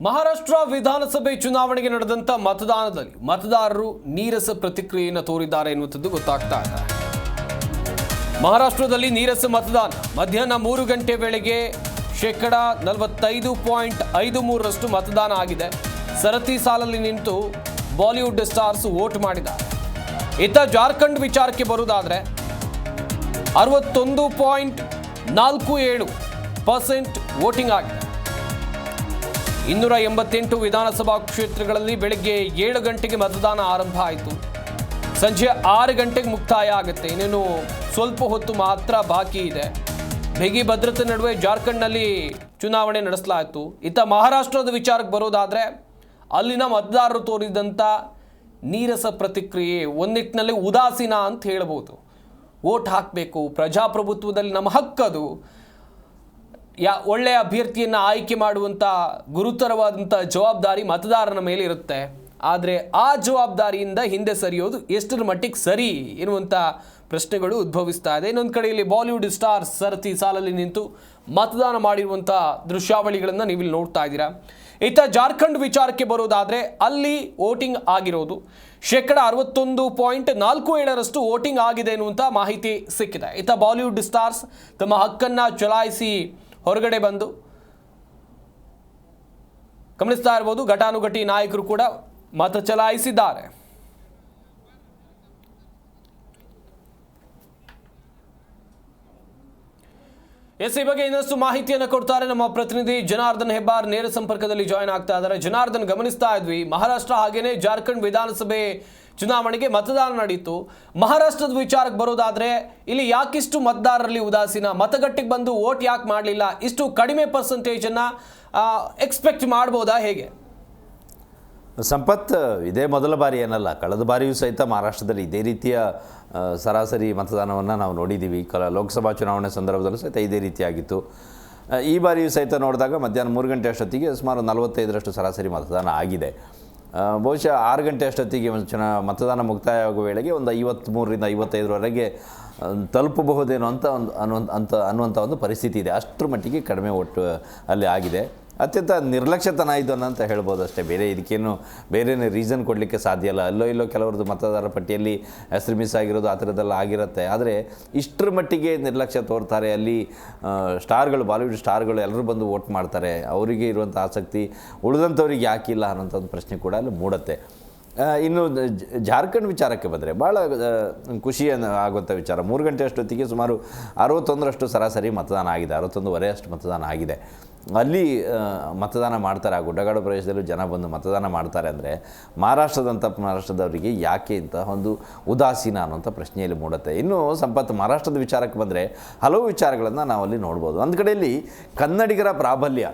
ಮಹಾರಾಷ್ಟ್ರ ವಿಧಾನಸಭೆ ಚುನಾವಣೆಗೆ ನಡೆದಂತ ಮತದಾನದಲ್ಲಿ ಮತದಾರರು ನೀರಸ ಪ್ರತಿಕ್ರಿಯೆಯನ್ನು ತೋರಿದ್ದಾರೆ ಎನ್ನುವುದು ಗೊತ್ತಾಗ್ತಾ ಇದೆ. ಮಹಾರಾಷ್ಟ್ರದಲ್ಲಿ ನೀರಸ ಮತದಾನ ಮಧ್ಯಾಹ್ನ 3 ಗಂಟೆ ವೇಳೆಗೆ 45.53% ಮತದಾನ ಆಗಿದೆ. ಸರತಿ ಸಾಲಲ್ಲಿ ನಿಂತು ಬಾಲಿವುಡ್ ಸ್ಟಾರ್ಸ್ ವೋಟ್ ಮಾಡಿದ್ದಾರೆ. ಇತ್ತ ಜಾರ್ಖಂಡ್ ವಿಚಾರಕ್ಕೆ ಬರುವುದಾದ್ರೆ 61.47% ವೋಟಿಂಗ್ ಆಗಿದೆ. 288 ವಿಧಾನಸಭಾ ಕ್ಷೇತ್ರಗಳಲ್ಲಿ ಬೆಳಗ್ಗೆ 7 ಗಂಟೆಗೆ ಮತದಾನ ಆರಂಭ ಆಯಿತು. ಸಂಜೆ 6 ಗಂಟೆಗೆ ಮುಕ್ತಾಯ ಆಗುತ್ತೆ. ಇನ್ನೇನು ಸ್ವಲ್ಪ ಹೊತ್ತು ಮಾತ್ರ ಬಾಕಿ ಇದೆ. ಬಿಗಿ ಭದ್ರತೆ ನಡುವೆ ಜಾರ್ಖಂಡ್ನಲ್ಲಿ ಚುನಾವಣೆ ನಡೆಸಲಾಯಿತು. ಇತ್ತ ಮಹಾರಾಷ್ಟ್ರದ ವಿಚಾರಕ್ಕೆ ಬರೋದಾದರೆ ಅಲ್ಲಿನ ಮತದಾರರು ತೋರಿದಂಥ ನೀರಸ ಪ್ರತಿಕ್ರಿಯೆ ಒಂದಿಟ್ಟಿನಲ್ಲಿ ಉದಾಸೀನ ಅಂತ ಹೇಳ್ಬೋದು. ವೋಟ್ ಹಾಕಬೇಕು, ಪ್ರಜಾಪ್ರಭುತ್ವದಲ್ಲಿ ನಮ್ಮ ಹಕ್ಕದು, ಒಳ್ಳೆಯ ಅಭ್ಯರ್ಥಿಯನ್ನು ಆಯ್ಕೆ ಮಾಡುವಂಥ ಗುರುತರವಾದಂಥ ಜವಾಬ್ದಾರಿ ಮತದಾರನ ಮೇಲೆ ಇರುತ್ತೆ. ಆದರೆ ಆ ಜವಾಬ್ದಾರಿಯಿಂದ ಹಿಂದೆ ಸರಿಯೋದು ಎಷ್ಟರ ಮಟ್ಟಿಗೆ ಸರಿ ಎನ್ನುವಂಥ ಪ್ರಶ್ನೆಗಳು ಉದ್ಭವಿಸ್ತಾ ಇದೆ. ಇನ್ನೊಂದು ಕಡೆಯಲ್ಲಿ ಬಾಲಿವುಡ್ ಸ್ಟಾರ್ಸ್ ಸರತಿ ಸಾಲಲ್ಲಿ ನಿಂತು ಮತದಾನ ಮಾಡಿರುವಂಥ ದೃಶ್ಯಾವಳಿಗಳನ್ನು ನೀವಿಲ್ಲಿ ನೋಡ್ತಾ ಇದ್ದೀರಾ. ಇತ್ತ ಜಾರ್ಖಂಡ್ ವಿಚಾರಕ್ಕೆ ಬರೋದಾದರೆ ಅಲ್ಲಿ ವೋಟಿಂಗ್ ಆಗಿರೋದು 61.47% ವೋಟಿಂಗ್ ಆಗಿದೆ ಎನ್ನುವಂಥ ಮಾಹಿತಿ ಸಿಕ್ಕಿದೆ. ಇತ್ತ ಬಾಲಿವುಡ್ ಸ್ಟಾರ್ಸ್ ತಮ್ಮ ಹಕ್ಕನ್ನು ಚಲಾಯಿಸಿ ಹೊರಗಡೆ ಬಂದು ಗಮನಿಸ್ತಾ ಇರಬಹುದು. ಘಟಾನುಘಟಿ ನಾಯಕರು ಕೂಡ ಮತ ಚಲಾಯಿಸಿದ್ದಾರೆ. ಈ ಬಗ್ಗೆ ಇನ್ನಷ್ಟು ಮಾಹಿತಿಯನ್ನು ಕೊಡ್ತಾರೆ ನಮ್ಮ ಪ್ರತಿನಿಧಿ ಜನಾರ್ದನ್ ಹೆಬ್ಬಾರ್. ನೇರ ಸಂಪರ್ಕದಲ್ಲಿ ಜಾಯ್ನ್ ಆಗ್ತಾ ಇದ್ದಾರೆ. ಜನಾರ್ದನ್, ಗಮನಿಸ್ತಾ ಇದ್ವಿ ಮಹಾರಾಷ್ಟ್ರ ಹಾಗೇನೆ ಜಾರ್ಖಂಡ್ ವಿಧಾನಸಭೆ ಚುನಾವಣೆಗೆ ಮತದಾನ ನಡೆಯಿತು. ಮಹಾರಾಷ್ಟ್ರದ ವಿಚಾರಕ್ಕೆ ಬರೋದಾದ್ರೆ ಇಲ್ಲಿ ಯಾಕಿಷ್ಟು ಮತದಾರರಲ್ಲಿ ಉದಾಸೀನ, ಮತಗಟ್ಟೆಗೆ ಬಂದು ವೋಟ್ ಯಾಕೆ ಮಾಡಲಿಲ್ಲ, ಇಷ್ಟು ಕಡಿಮೆ ಪರ್ಸೆಂಟೇಜನ್ನು ಎಕ್ಸ್ಪೆಕ್ಟ್ ಮಾಡ್ಬೋದಾ, ಹೇಗೆ? ಸಂಪತ್, ಇದೇ ಮೊದಲ ಬಾರಿ ಏನಲ್ಲ, ಕಳೆದ ಬಾರಿಯೂ ಸಹಿತ ಮಹಾರಾಷ್ಟ್ರದಲ್ಲಿ ಇದೇ ರೀತಿಯ ಸರಾಸರಿ ಮತದಾನವನ್ನು ನಾವು ನೋಡಿದ್ದೀವಿ. ಲೋಕಸಭಾ ಚುನಾವಣೆ ಸಂದರ್ಭದಲ್ಲೂ ಸಹಿತ ಇದೇ ರೀತಿಯಾಗಿತ್ತು. ಈ ಬಾರಿಯೂ ಸಹಿತ ನೋಡಿದಾಗ ಮಧ್ಯಾಹ್ನ 3 ಗಂಟೆ ಅಷ್ಟೊತ್ತಿಗೆ ಸುಮಾರು 45% ಸರಾಸರಿ ಮತದಾನ ಆಗಿದೆ. ಬಹುಶಃ 6 ಗಂಟೆ ಅಷ್ಟೊತ್ತಿಗೆ ಮತದಾನ ಮುಕ್ತಾಯ ಆಗುವ ವೇಳೆಗೆ ಒಂದು 53ರಿಂದ 55ರವರೆಗೆ ತಲುಪಬಹುದೇನೋ ಅನ್ನುವಂಥ ಒಂದು ಪರಿಸ್ಥಿತಿ ಇದೆ. ಅಷ್ಟರ ಮಟ್ಟಿಗೆ ಕಡಿಮೆ ಒಟ್ಟು ಅಲ್ಲಿ ಆಗಿದೆ. ಅತ್ಯಂತ ನಿರ್ಲಕ್ಷ್ಯತನ ಇದು ಅಂತ ಹೇಳ್ಬೋದು ಅಷ್ಟೇ. ಇದಕ್ಕೇನು ಬೇರೆ ರೀಸನ್ ಕೊಡಲಿಕ್ಕೆ ಸಾಧ್ಯ ಇಲ್ಲ. ಅಲ್ಲೋ ಇಲ್ಲೋ ಕೆಲವ್ರದ್ದು ಮತದಾರ ಪಟ್ಟಿಯಲ್ಲಿ ಹೆಸರು ಮಿಸ್ ಆಗಿರೋದು ಆ ಥರದ್ದೆಲ್ಲ ಆಗಿರುತ್ತೆ. ಆದರೆ ಇಷ್ಟರ ಮಟ್ಟಿಗೆ ನಿರ್ಲಕ್ಷ್ಯ ತೋರ್ತಾರೆ ಅಲ್ಲಿ ಸ್ಟಾರ್ಗಳು, ಬಾಲಿವುಡ್ ಸ್ಟಾರ್ಗಳು ಎಲ್ಲರೂ ಬಂದು ವೋಟ್ ಮಾಡ್ತಾರೆ. ಅವರಿಗೆ ಇರುವಂಥ ಆಸಕ್ತಿ ಉಳಿದಂಥವ್ರಿಗೆ ಯಾಕಿಲ್ಲ ಅನ್ನೋಂಥ ಒಂದು ಪ್ರಶ್ನೆ ಕೂಡ ಅಲ್ಲಿ ಮೂಡುತ್ತೆ. ಇನ್ನು ಜಾರ್ಖಂಡ್ ವಿಚಾರಕ್ಕೆ ಬಂದರೆ ಭಾಳ ಖುಷಿಯನ್ನು ಆಗುವಂಥ ವಿಚಾರ. 3 ಗಂಟೆ ಅಷ್ಟೊತ್ತಿಗೆ ಸುಮಾರು 61% ಸರಾಸರಿ ಮತದಾನ ಆಗಿದೆ. 61.5% ಮತದಾನ ಆಗಿದೆ. ಅಲ್ಲಿ ಮತದಾನ ಮಾಡ್ತಾರೆ. ಆ ಗುಡ್ಡಗಾಡು ಪ್ರದೇಶದಲ್ಲೂ ಜನ ಬಂದು ಮತದಾನ ಮಾಡ್ತಾರೆ ಅಂದರೆ ಮಹಾರಾಷ್ಟ್ರದವರಿಗೆ ಯಾಕೆ ಇಂಥ ಒಂದು ಉದಾಸೀನ ಅನ್ನೋಂಥ ಪ್ರಶ್ನೆಯಲ್ಲಿ ಮೂಡುತ್ತೆ. ಇನ್ನು ಸಂಪತ್ತು, ಮಹಾರಾಷ್ಟ್ರದ ವಿಚಾರಕ್ಕೆ ಬಂದರೆ ಹಲವು ವಿಚಾರಗಳನ್ನು ನಾವಲ್ಲಿ ನೋಡ್ಬೋದು. ಒಂದು ಕಡೆಯಲ್ಲಿ ಕನ್ನಡಿಗರ ಪ್ರಾಬಲ್ಯ,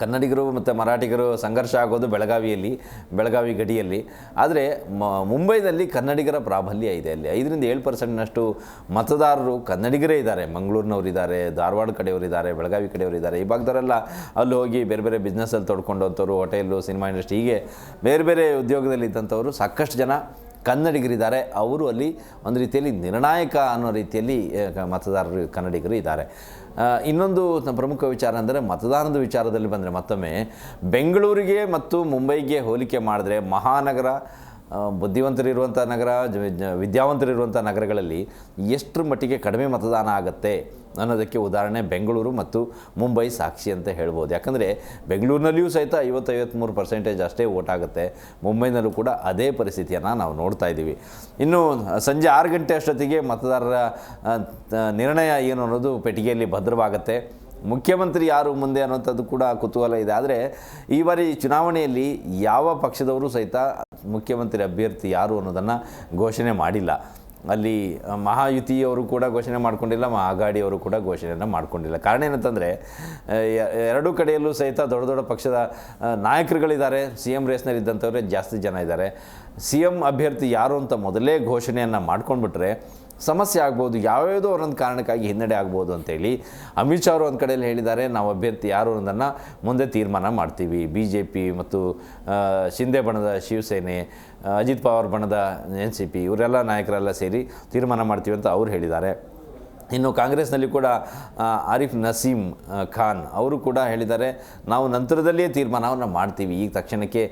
ಕನ್ನಡಿಗರು ಮತ್ತು ಮರಾಠಿಗರು ಸಂಘರ್ಷ ಆಗೋದು ಬೆಳಗಾವಿ ಗಡಿಯಲ್ಲಿ. ಆದರೆ ಮುಂಬೈನಲ್ಲಿ ಕನ್ನಡಿಗರ ಪ್ರಾಬಲ್ಯ ಇದೆ. ಅಲ್ಲಿ 5-7% ಮತದಾರರು ಕನ್ನಡಿಗರೇ ಇದ್ದಾರೆ. ಮಂಗಳೂರಿನವರಿದ್ದಾರೆ, ಧಾರವಾಡ ಕಡೆಯವರಿದ್ದಾರೆ, ಬೆಳಗಾವಿ ಕಡೆಯವರಿದ್ದಾರೆ. ಈ ಭಾಗದವರೆಲ್ಲ ಅಲ್ಲಿ ಹೋಗಿ ಬೇರೆ ಬೇರೆ ಬಿಸ್ನೆಸ್ಸಲ್ಲಿ ತೊಡ್ಕೊಂಡಂಥವ್ರು, ಹೋಟೆಲು, ಸಿನಿಮಾ ಇಂಡಸ್ಟ್ರಿ, ಹೀಗೆ ಬೇರೆ ಬೇರೆ ಉದ್ಯೋಗದಲ್ಲಿ ಇದ್ದಂಥವರು ಸಾಕಷ್ಟು ಜನ ಕನ್ನಡಿಗರಿದ್ದಾರೆ. ಅವರು ಅಲ್ಲಿ ಒಂದು ರೀತಿಯಲ್ಲಿ ನಿರ್ಣಾಯಕ ಅನ್ನೋ ರೀತಿಯಲ್ಲಿ ಮತದಾರರು ಕನ್ನಡಿಗರು ಇದ್ದಾರೆ. ಇನ್ನೊಂದು ಪ್ರಮುಖ ವಿಚಾರ ಅಂದರೆ ಮತದಾನದ ವಿಚಾರದಲ್ಲಿ ಬಂದರೆ ಮತ್ತೊಮ್ಮೆ ಬೆಂಗಳೂರಿಗೆ ಮತ್ತು ಮುಂಬೈಗೆ ಹೋಲಿಕೆ ಮಾಡಿದ್ರೆ ಮಹಾನಗರ, ಬುದ್ಧಿವಂತರಿರುವಂಥ ನಗರ, ವಿದ್ಯಾವಂತರಿರುವಂಥ ನಗರಗಳಲ್ಲಿ ಎಷ್ಟರ ಮಟ್ಟಿಗೆ ಕಡಿಮೆ ಮತದಾನ ಆಗುತ್ತೆ ಅನ್ನೋದಕ್ಕೆ ಉದಾಹರಣೆ ಬೆಂಗಳೂರು ಮತ್ತು ಮುಂಬೈ ಸಾಕ್ಷಿ ಅಂತ ಹೇಳ್ಬೋದು. ಯಾಕಂದರೆ ಬೆಂಗಳೂರಿನಲ್ಲಿಯೂ ಸಹಿತ 50-53% ಅಷ್ಟೇ ವೋಟ್ ಆಗುತ್ತೆ. ಮುಂಬೈನಲ್ಲೂ ಕೂಡ ಅದೇ ಪರಿಸ್ಥಿತಿಯನ್ನು ನಾವು ನೋಡ್ತಾ ಇದ್ದೀವಿ. ಇನ್ನು ಸಂಜೆ 6 ಗಂಟೆ ಅಷ್ಟೊತ್ತಿಗೆ ಮತದಾರರ ನಿರ್ಣಯ ಏನು ಅನ್ನೋದು ಪೆಟ್ಟಿಗೆಯಲ್ಲಿ ಭದ್ರವಾಗುತ್ತೆ. ಮುಖ್ಯಮಂತ್ರಿ ಯಾರು ಮುಂದೆ ಅನ್ನೋಂಥದ್ದು ಕೂಡ ಕುತೂಹಲ ಇದೆ. ಆದರೆ ಈ ಬಾರಿ ಚುನಾವಣೆಯಲ್ಲಿ ಯಾವ ಪಕ್ಷದವರು ಸಹಿತ ಮುಖ್ಯಮಂತ್ರಿ ಅಭ್ಯರ್ಥಿ ಯಾರು ಅನ್ನೋದನ್ನು ಘೋಷಣೆ ಮಾಡಿಲ್ಲ. ಅಲ್ಲಿ ಮಹಾಯುತಿಯವರು ಕೂಡ ಘೋಷಣೆ ಮಾಡಿಕೊಂಡಿಲ್ಲ, ಮಹಾಗಾಡಿಯವರು ಕೂಡ ಘೋಷಣೆಯನ್ನು ಮಾಡಿಕೊಂಡಿಲ್ಲ. ಕಾರಣ ಏನಂತಂದರೆ ಎರಡೂ ಕಡೆಯಲ್ಲೂ ಸಹಿತ ದೊಡ್ಡ ದೊಡ್ಡ ಪಕ್ಷದ ನಾಯಕರುಗಳಿದ್ದಾರೆ. CM ರೇಸ್ನಲ್ಲಿದ್ದಂಥವರೇ ಜಾಸ್ತಿ ಜನ ಇದ್ದಾರೆ. CM ಅಭ್ಯರ್ಥಿ ಯಾರು ಅಂತ ಮೊದಲೇ ಘೋಷಣೆಯನ್ನು ಮಾಡ್ಕೊಂಡ್ಬಿಟ್ರೆ ಸಮಸ್ಯೆ ಆಗ್ಬೋದು, ಯಾವ್ಯಾವುದೋ ಅವರೊಂದು ಕಾರಣಕ್ಕಾಗಿ ಹಿನ್ನಡೆ ಆಗ್ಬೋದು ಅಂತೇಳಿ ಅಮಿತ್ ಶಾ ಅವರು ಒಂದು ಕಡೆಯಲ್ಲಿ ಹೇಳಿದ್ದಾರೆ, ನಾವು ಅಭ್ಯರ್ಥಿ ಯಾರು ಅನ್ನೋದನ್ನು ಮುಂದೆ ತೀರ್ಮಾನ ಮಾಡ್ತೀವಿ. BJP ಮತ್ತು ಶಿಂದೆ ಬಣದ ಶಿವಸೇನೆ, ಅಜಿತ್ ಪವಾರ್ ಬಣದ NCP ಇವರೆಲ್ಲ ನಾಯಕರೆಲ್ಲ ಸೇರಿ ತೀರ್ಮಾನ ಮಾಡ್ತೀವಿ ಅಂತ ಅವ್ರು ಹೇಳಿದ್ದಾರೆ. ಇನ್ನು ಕಾಂಗ್ರೆಸ್ನಲ್ಲಿ ಕೂಡ ಆರಿಫ್ ನಸೀಮ್ ಖಾನ್ ಅವರು ಕೂಡ ಹೇಳಿದ್ದಾರೆ, ನಾವು ನಂತರದಲ್ಲಿಯೇ ತೀರ್ಮಾನವನ್ನು ಮಾಡ್ತೀವಿ, ಈಗ ತಕ್ಷಣಕ್ಕೆ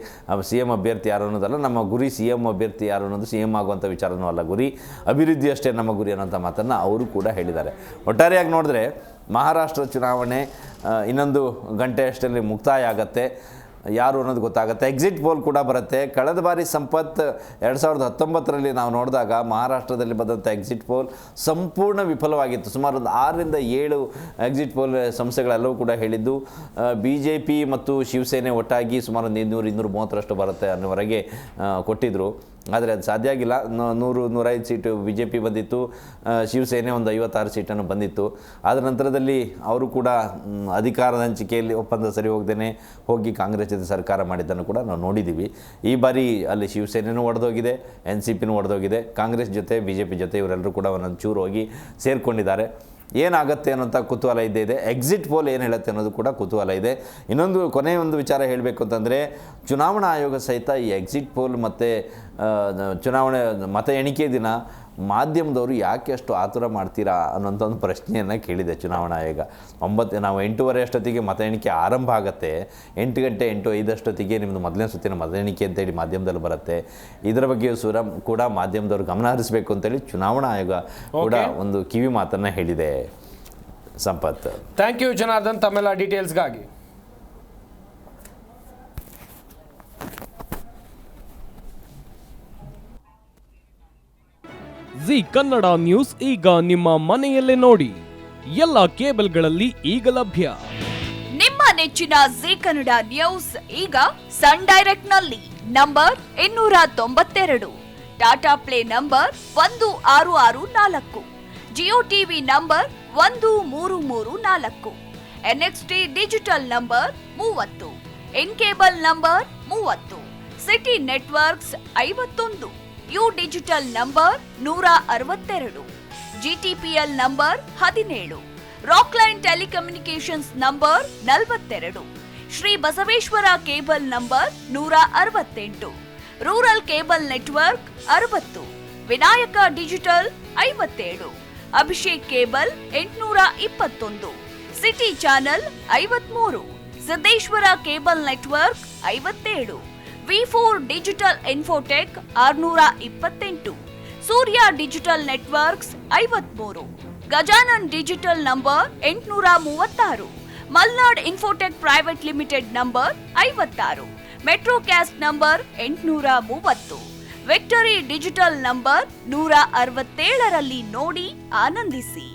CM ಅಭ್ಯರ್ಥಿ ಯಾರು ಅನ್ನೋದಲ್ಲ, ನಮ್ಮ ಗುರಿ CM ಅಭ್ಯರ್ಥಿ ಯಾರು ಅನ್ನೋದು, CM ಆಗುವಂಥ ವಿಚಾರನೂ ಅಲ್ಲ, ಗುರಿ ಅಭಿವೃದ್ಧಿ ಅಷ್ಟೇ ನಮ್ಮ ಗುರಿ ಅನ್ನೋಂಥ ಮಾತನ್ನು ಅವರು ಕೂಡ ಹೇಳಿದ್ದಾರೆ. ಒಟ್ಟಾರೆಯಾಗಿ ನೋಡಿದ್ರೆ ಮಹಾರಾಷ್ಟ್ರ ಚುನಾವಣೆ ಇನ್ನೊಂದು ಗಂಟೆ ಅಷ್ಟರಲ್ಲಿ ಮುಕ್ತಾಯ ಆಗತ್ತೆ, ಯಾರು ಅನ್ನೋದು ಗೊತ್ತಾಗುತ್ತೆ. ಎಕ್ಸಿಟ್ ಪೋಲ್ ಕೂಡ ಬರುತ್ತೆ. ಕಳೆದ ಬಾರಿ ಸಂಪತ್ 2019ರಲ್ಲಿ ನಾವು ನೋಡಿದಾಗ ಮಹಾರಾಷ್ಟ್ರದಲ್ಲಿ ಬಂದಂಥ ಎಕ್ಸಿಟ್ ಪೋಲ್ ಸಂಪೂರ್ಣ ವಿಫಲವಾಗಿತ್ತು. ಸುಮಾರು ಒಂದು 6ರಿಂದ 7 ಎಕ್ಸಿಟ್ ಪೋಲ್ ಸಂಸ್ಥೆಗಳೆಲ್ಲವೂ ಕೂಡ ಹೇಳಿದ್ದು BJP ಮತ್ತು ಶಿವಸೇನೆ ಒಟ್ಟಾಗಿ ಸುಮಾರು 200-230ರಷ್ಟು ಬರುತ್ತೆ ಅನ್ನೋವರೆಗೆ ಕೊಟ್ಟಿದ್ದರು. ಆದರೆ ಅದು ಸಾಧ್ಯ ಆಗಿಲ್ಲ. 100-105 ಸೀಟು BJP ಬಂದಿತ್ತು, ಶಿವಸೇನೆ ಒಂದು 56 ಸೀಟನ್ನು ಬಂದಿತ್ತು. ಆದ ನಂತರದಲ್ಲಿ ಅವರು ಕೂಡ ಅಧಿಕಾರದ ಹಂಚಿಕೆಯಲ್ಲಿ ಒಪ್ಪಂದ ಸರಿ ಹೋಗ್ದೇ ಹೋಗಿ ಕಾಂಗ್ರೆಸ್ ಜೊತೆ ಸರ್ಕಾರ ಮಾಡಿದ್ದನ್ನು ಕೂಡ ನಾವು ನೋಡಿದ್ದೀವಿ. ಈ ಬಾರಿ ಅಲ್ಲಿ ಶಿವಸೇನೆನೂ ಒಡೆದೋಗಿದೆ, NCPನೂ ಒಡೆದೋಗಿದೆ, ಕಾಂಗ್ರೆಸ್ ಜೊತೆ BJP ಜೊತೆ ಇವರೆಲ್ಲರೂ ಕೂಡ ಒಂದೊಂದು ಚೂರು ಹೋಗಿ ಸೇರಿಕೊಂಡಿದ್ದಾರೆ. ಏನಾಗುತ್ತೆ ಅನ್ನೋಂಥ ಕುತೂಹಲ ಇದ್ದೇ ಇದೆ. ಎಕ್ಸಿಟ್ ಪೋಲ್ ಏನು ಹೇಳುತ್ತೆ ಅನ್ನೋದು ಕೂಡ ಕುತೂಹಲ ಇದೆ. ಇನ್ನೊಂದು ಕೊನೆಯೊಂದು ವಿಚಾರ ಹೇಳಬೇಕು ಅಂತಂದರೆ, ಚುನಾವಣಾ ಆಯೋಗ ಸಹಿತ ಈ ಎಕ್ಸಿಟ್ ಪೋಲ್ ಮತ್ತು ಚುನಾವಣೆ ಮತ ಎಣಿಕೆ ದಿನ ಮಾಧ್ಯಮದವರು ಯಾಕೆ ಅಷ್ಟು ಆತುರ ಮಾಡ್ತೀರಾ ಅನ್ನೋಂಥ ಒಂದು ಪ್ರಶ್ನೆಯನ್ನು ಕೇಳಿದೆ ಚುನಾವಣಾ ಆಯೋಗ. ನಾವು 8:30 ಅಷ್ಟೊತ್ತಿಗೆ ಮತ ಎಣಿಕೆ ಆರಂಭ ಆಗುತ್ತೆ, 8 ಗಂಟೆ 8:05 ಅಷ್ಟೊತ್ತಿಗೆ ನಿಮ್ಮದು ಮೊದಲನೇ ಸುತ್ತಿನ ಮತ ಎಣಿಕೆ ಅಂತೇಳಿ ಮಾಧ್ಯಮದಲ್ಲಿ ಬರುತ್ತೆ. ಇದರ ಬಗ್ಗೆ ಕೂಡ ಮಾಧ್ಯಮದವರು ಗಮನ ಹರಿಸಬೇಕು ಅಂತೇಳಿ ಚುನಾವಣಾ ಆಯೋಗ ಕೂಡ ಒಂದು ಕಿವಿ ಮಾತನ್ನು ಹೇಳಿದೆ. ಸಂಪತ್, ಥ್ಯಾಂಕ್ ಯು ಜನಾರ್ದನ್ ತಮ್ಮೆಲ್ಲ ಡೀಟೇಲ್ಸ್ಗಾಗಿ. ಜಿ ಕನ್ನಡ ನ್ಯೂಸ್ ಈಗ ನಿಮ್ಮ ಮನೆಯಲ್ಲೇ ನೋಡಿ, ಎಲ್ಲ ಕೇಬಲ್ಗಳಲ್ಲಿ ಈಗ ಲಭ್ಯ. ನಿಮ್ಮ ನೆಚ್ಚಿನ ಜಿ ಕನ್ನಡ ನ್ಯೂಸ್ ಈಗ ಸನ್ ಡೈರೆಕ್ಟ್ ನಲ್ಲಿ number 292, Tata play number 1664, Jio TV number 1334, NXT digital number 30, in cable number 30, city networks 51, U digital number 162, GTPL number 17, Rockline telecommunications number 42, Shri Basaveshwara cable number 168, rural cable network 60, Vinayaka digital 57, Abhishek cable 821, city channel 53, Siddeshwara cable network 57, V4 digital Infotech 628, Surya digital networks 53, Gajanan digital number 836, Malnad Infotech private limited number 56, Metrocast number 830, Victory digital number 167ರಲ್ಲಿ ನೋಡಿ ಆನಂದಿಸಿ.